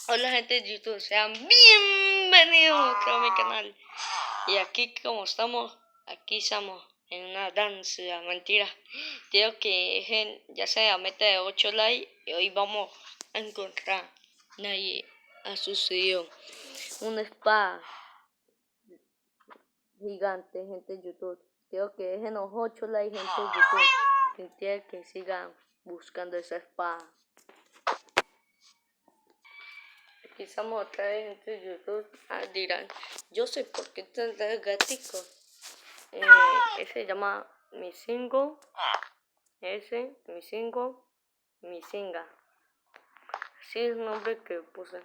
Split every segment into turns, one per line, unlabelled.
Hola gente de YouTube, sean bienvenidos a mi canal. Y aquí como estamos, aquí estamos en una danza, mentira. Digo que ya sea meta de 8 likes y hoy vamos a encontrar. Nadie ha sucedido una espada gigante, gente de YouTube. Digo que dejen los 8 likes, gente de YouTube. Quien quiere que sigan buscando esa espada. Aquí estamos otra vez gente de YouTube. Dirán, yo sé por qué tendrá gatico. Ese se llama Misingo. Misinga. Así es el nombre que puse.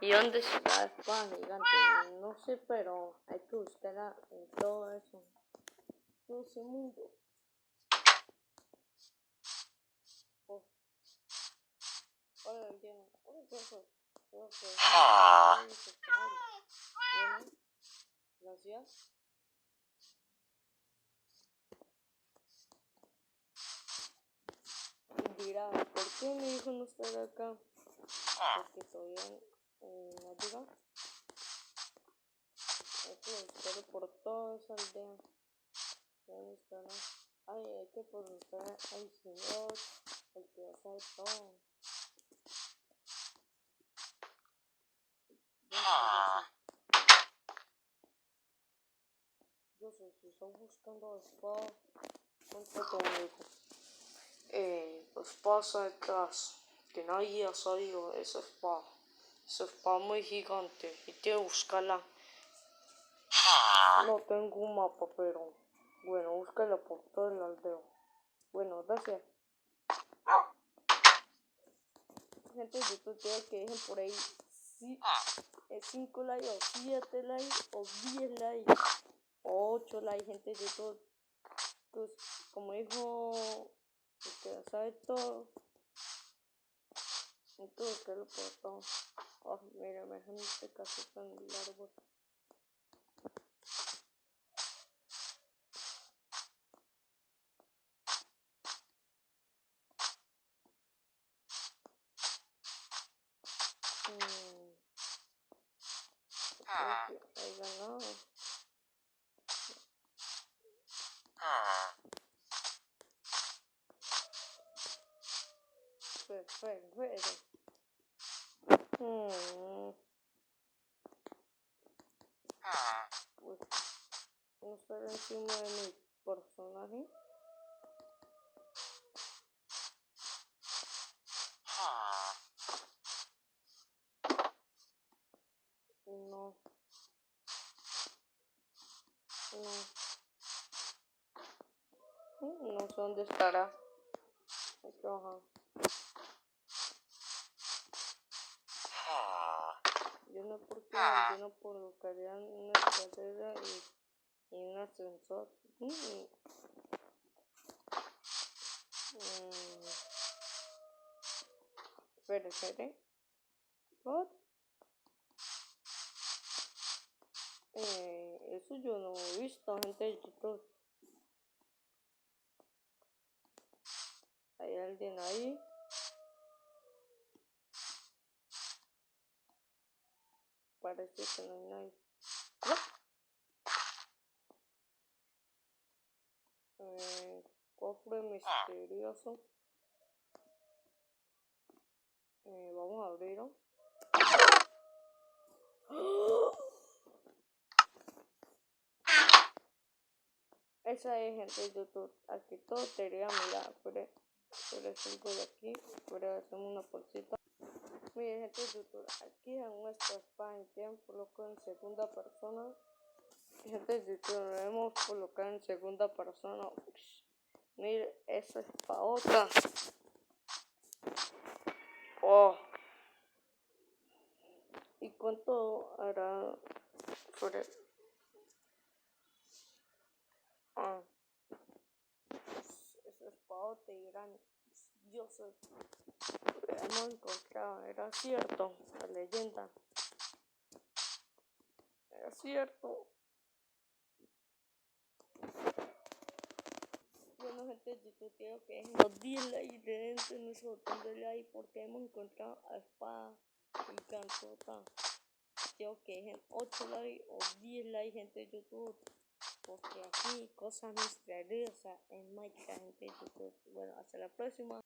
¿Y dónde está la espada gigante? No sé, pero hay que buscarla en todo eso. Todo ese mundo. Hola, Diana. Hola, Joseph. Creo que bueno, gracias. Dirá, ¿por qué mi hijo no está acá? Porque todavía no llega. Hay que buscarlo por toda esa aldea. ¿Dónde estará? Ay, hay que preguntar al Señor, el que va a saber todo. Yo sé, si están buscando espada, cuenta conmigo. Espada está detrás, que nadie ha sabido esa espada. Esa espada muy gigante y tengo que buscarla. No tengo un mapa, pero bueno, búscala por todo el aldeo. Bueno, gracias. Gente de YouTube, quiero que dejen por ahí 5 likes o 7 likes o 10 likes o 8 likes, gente de YouTube. Pues como dijo el que sabe todo, entonces que lo por todo. Oh, mira, me dejan este caso tan largo. Hay ganado. Perfecto. Pues no estar encima de mi personaje. No. No sé dónde estará. Hay que bajar. Yo no por qué, yo no colocaría una escalera y un ascensor. Espere. What? Eso yo no he visto, gente de YouTube. ¿Hay alguien ahí? Parece que no hay nadie. Cofre misterioso. Vamos a abrirlo. Esa es, gente de YouTube. Aquí todo te iría a mirar. Pero algo de aquí. Pero hacemos una bolsita. Miren, gente de YouTube. Aquí en nuestra espada en tiempo coloco en segunda persona. Gente de YouTube, lo hemos colocado en segunda persona. Miren, esa espadota. Oh. ¿Y cuánto hará sobre? Esa espadota irán. Yo sé. Hemos encontrado, era cierto, la leyenda. Era cierto. Bueno, gente de YouTube, quiero que dejen los 10 likes de nuestro botón de like porque hemos encontrado a Espada Gigantota. Quiero que dejen 8 likes o 10 likes, gente de YouTube, porque aquí cosas misteriosas en Minecraft, gente de YouTube. Bueno, hasta la próxima.